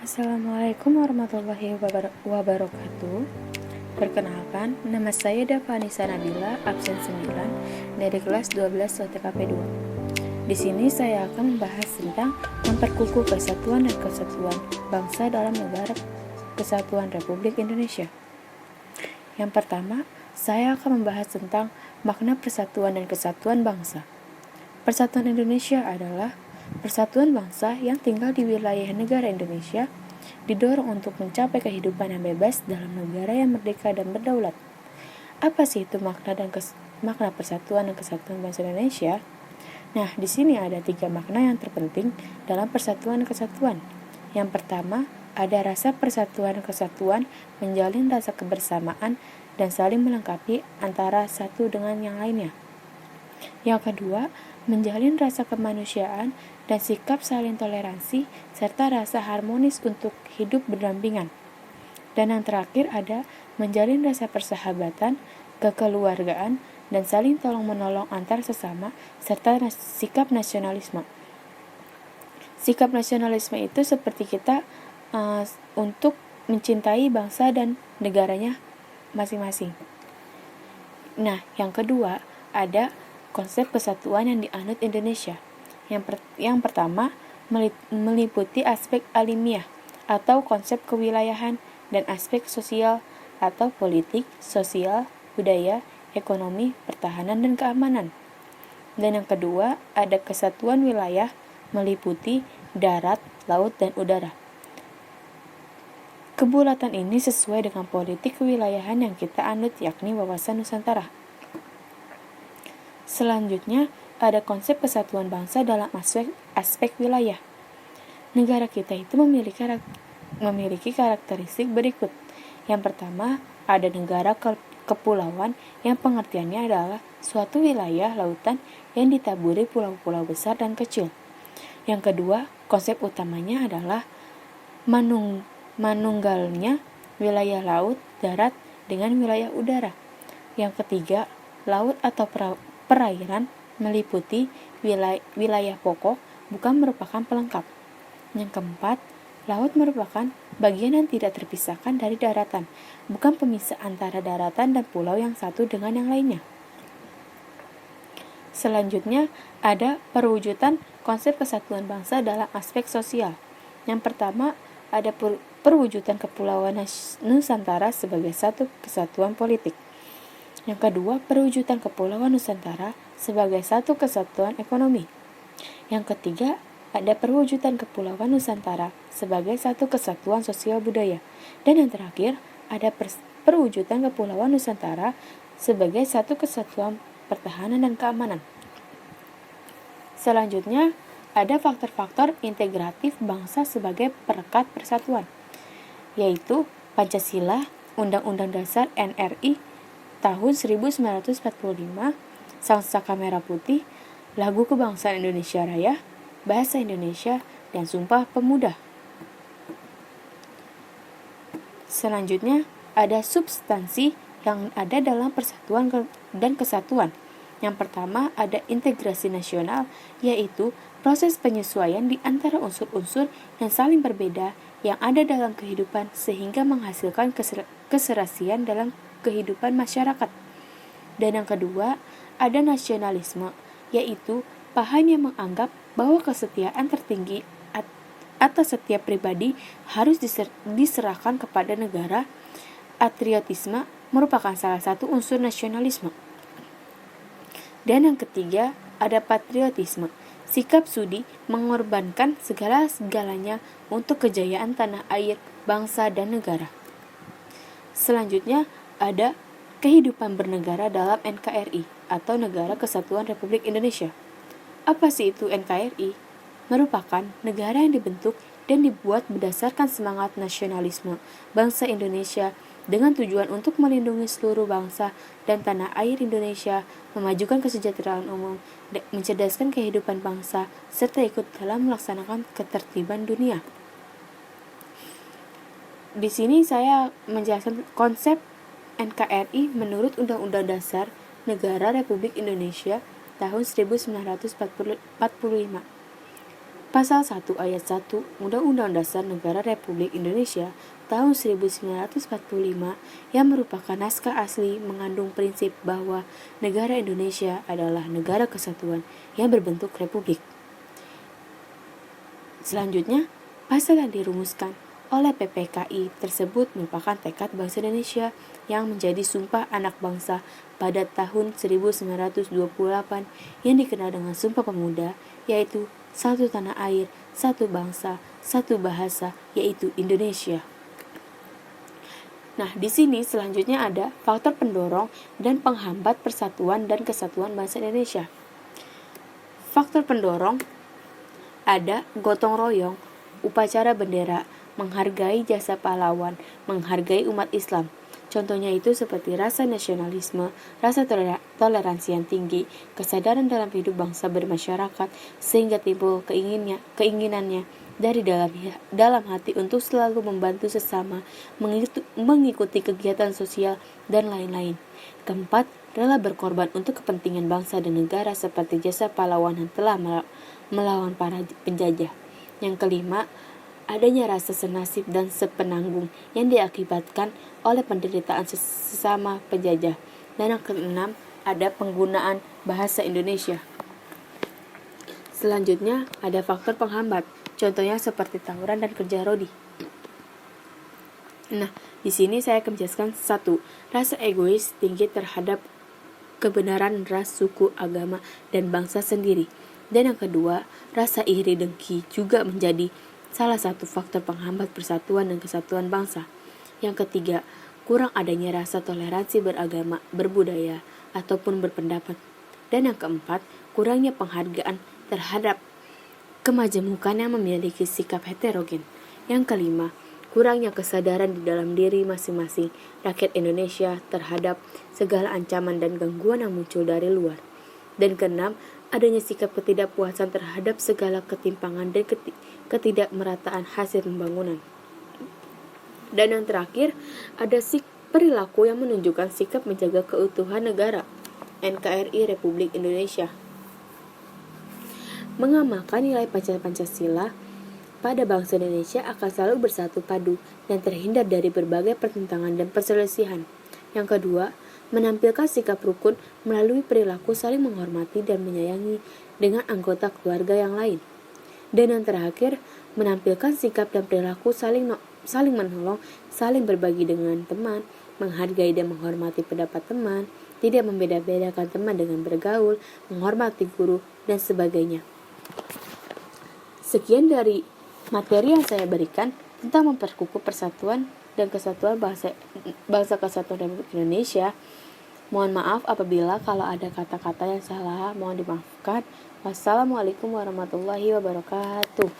Assalamualaikum warahmatullahi wabarakatuh. Perkenalkan, nama saya Davanisa Nabila, absen 9 dari kelas 12 OTKP 2. Di sini saya akan membahas tentang memperkukuh persatuan dan kesatuan bangsa dalam negara Kesatuan Republik Indonesia. Yang pertama, saya akan membahas tentang makna persatuan dan kesatuan bangsa. Persatuan Indonesia adalah persatuan bangsa yang tinggal di wilayah negara Indonesia didorong untuk mencapai kehidupan yang bebas dalam negara yang merdeka dan berdaulat. Apa sih itu makna persatuan dan kesatuan bangsa Indonesia? Nah, di sini ada 3 makna yang terpenting dalam persatuan dan kesatuan. Yang pertama, ada rasa persatuan dan kesatuan menjalin rasa kebersamaan dan saling melengkapi antara satu dengan yang lainnya. Yang kedua, menjalin rasa kemanusiaan dan sikap saling toleransi serta rasa harmonis untuk hidup berdampingan. Dan yang terakhir ada menjalin rasa persahabatan, kekeluargaan, dan saling tolong-menolong antar sesama serta sikap nasionalisme. Sikap nasionalisme itu seperti kita untuk mencintai bangsa dan negaranya masing-masing. Nah, yang kedua ada konsep kesatuan yang dianut Indonesia. Yang pertama, meliputi aspek alimiah atau konsep kewilayahan dan aspek sosial atau politik, sosial, budaya, ekonomi, pertahanan, dan keamanan. Dan yang kedua, ada kesatuan wilayah meliputi darat, laut, dan udara. Kebulatan ini sesuai dengan politik kewilayahan yang kita anut, yakni wawasan Nusantara. Selanjutnya, ada konsep kesatuan bangsa dalam aspek wilayah. Negara kita itu memiliki karakteristik berikut. Yang pertama, ada negara kepulauan yang pengertiannya adalah suatu wilayah lautan yang ditaburi pulau-pulau besar dan kecil. Yang kedua, konsep utamanya adalah manunggalnya wilayah laut, darat, dengan wilayah udara. Yang ketiga, laut atau perairan meliputi wilayah pokok, bukan merupakan pelengkap. Yang keempat, laut merupakan bagian yang tidak terpisahkan dari daratan, bukan pemisah antara daratan dan pulau yang satu dengan yang lainnya. Selanjutnya, ada perwujudan konsep kesatuan bangsa dalam aspek sosial. Yang pertama, ada perwujudan Kepulauan Nusantara sebagai satu kesatuan politik. Yang kedua, perwujudan Kepulauan Nusantara sebagai satu kesatuan ekonomi. Yang ketiga, ada perwujudan Kepulauan Nusantara sebagai satu kesatuan sosial budaya. Dan yang terakhir, ada perwujudan Kepulauan Nusantara sebagai satu kesatuan pertahanan dan keamanan. Selanjutnya, ada faktor-faktor integratif bangsa sebagai perekat persatuan, yaitu Pancasila, Undang-Undang Dasar NRI tahun 1945, Sang Saka Merah Putih, Lagu Kebangsaan Indonesia Raya, Bahasa Indonesia, dan Sumpah Pemuda. Selanjutnya, ada substansi yang ada dalam persatuan dan kesatuan. Yang pertama, ada integrasi nasional, yaitu proses penyesuaian di antara unsur-unsur yang saling berbeda yang ada dalam kehidupan sehingga menghasilkan keserasian dalam kehidupan masyarakat. Dan yang kedua, ada nasionalisme, yaitu paham yang menganggap bahwa kesetiaan tertinggi atas setiap pribadi harus diserahkan kepada negara. Patriotisme merupakan salah satu unsur nasionalisme. Dan yang ketiga, ada patriotisme, sikap sudi mengorbankan segala-galanya untuk kejayaan tanah air, bangsa, dan negara. Selanjutnya, ada kehidupan bernegara dalam NKRI atau Negara Kesatuan Republik Indonesia. Apa sih itu NKRI? Merupakan negara yang dibentuk dan dibuat berdasarkan semangat nasionalisme bangsa Indonesia dengan tujuan untuk melindungi seluruh bangsa dan tanah air Indonesia, memajukan kesejahteraan umum, mencerdaskan kehidupan bangsa, serta ikut dalam melaksanakan ketertiban dunia. Di sini saya menjelaskan konsep NKRI menurut Undang-Undang Dasar Negara Republik Indonesia tahun 1945. Pasal 1 Ayat 1 Undang-Undang Dasar Negara Republik Indonesia tahun 1945 yang merupakan naskah asli mengandung prinsip bahwa negara Indonesia adalah negara kesatuan yang berbentuk republik. Selanjutnya, pasal yang dirumuskan oleh PPKI tersebut merupakan tekad bangsa Indonesia yang menjadi Sumpah Anak Bangsa pada tahun 1928 yang dikenal dengan Sumpah Pemuda, yaitu satu tanah air, satu bangsa, satu bahasa, yaitu Indonesia. Nah, di sini selanjutnya ada faktor pendorong dan penghambat persatuan dan kesatuan bangsa Indonesia. Faktor pendorong ada gotong royong, upacara bendera, menghargai jasa pahlawan, menghargai umat Islam. Contohnya itu seperti rasa nasionalisme, rasa toleransi yang tinggi, kesadaran dalam hidup bangsa bermasyarakat, sehingga timbul keinginannya dari dalam hati untuk selalu membantu sesama, mengikuti kegiatan sosial, dan lain-lain. Keempat, rela berkorban untuk kepentingan bangsa dan negara seperti jasa pahlawan yang telah melawan para penjajah. Yang kelima, adanya rasa senasib dan sepenanggung yang diakibatkan oleh penderitaan sesama penjajah. Dan yang keenam, ada penggunaan bahasa Indonesia. Selanjutnya, ada faktor penghambat, contohnya seperti tawuran dan kerja rodi. Nah, di sini saya akan menjelaskan 1. Rasa egois tinggi terhadap kebenaran ras, suku, agama, dan bangsa sendiri. Dan yang kedua, rasa iri dengki juga menjadi salah satu faktor penghambat persatuan dan kesatuan bangsa. Yang ketiga, kurang adanya rasa toleransi beragama, berbudaya, ataupun berpendapat. Dan yang keempat, kurangnya penghargaan terhadap kemajemukan yang memiliki sikap heterogen. Yang kelima, kurangnya kesadaran di dalam diri masing-masing rakyat Indonesia terhadap segala ancaman dan gangguan yang muncul dari luar. Dan keenam, adanya sikap ketidakpuasan terhadap segala ketimpangan dan ketidakmerataan hasil pembangunan. Dan yang terakhir, ada perilaku yang menunjukkan sikap menjaga keutuhan negara, NKRI Republik Indonesia. Mengamalkan nilai Pancasila pada bangsa Indonesia akan selalu bersatu padu dan terhindar dari berbagai pertentangan dan perselisihan. Yang kedua, menampilkan sikap rukun melalui perilaku saling menghormati dan menyayangi dengan anggota keluarga yang lain. Dan yang terakhir, menampilkan sikap dan perilaku saling menolong, saling berbagi dengan teman, menghargai dan menghormati pendapat teman, tidak membeda-bedakan teman dengan bergaul, menghormati guru, dan sebagainya. Sekian dari materi yang saya berikan tentang memperkukuh persatuan dan kesatuan bangsa kesatuan Republik Indonesia. Mohon maaf apabila kalau ada kata-kata yang salah, mohon dimaafkan. Wassalamualaikum warahmatullahi wabarakatuh.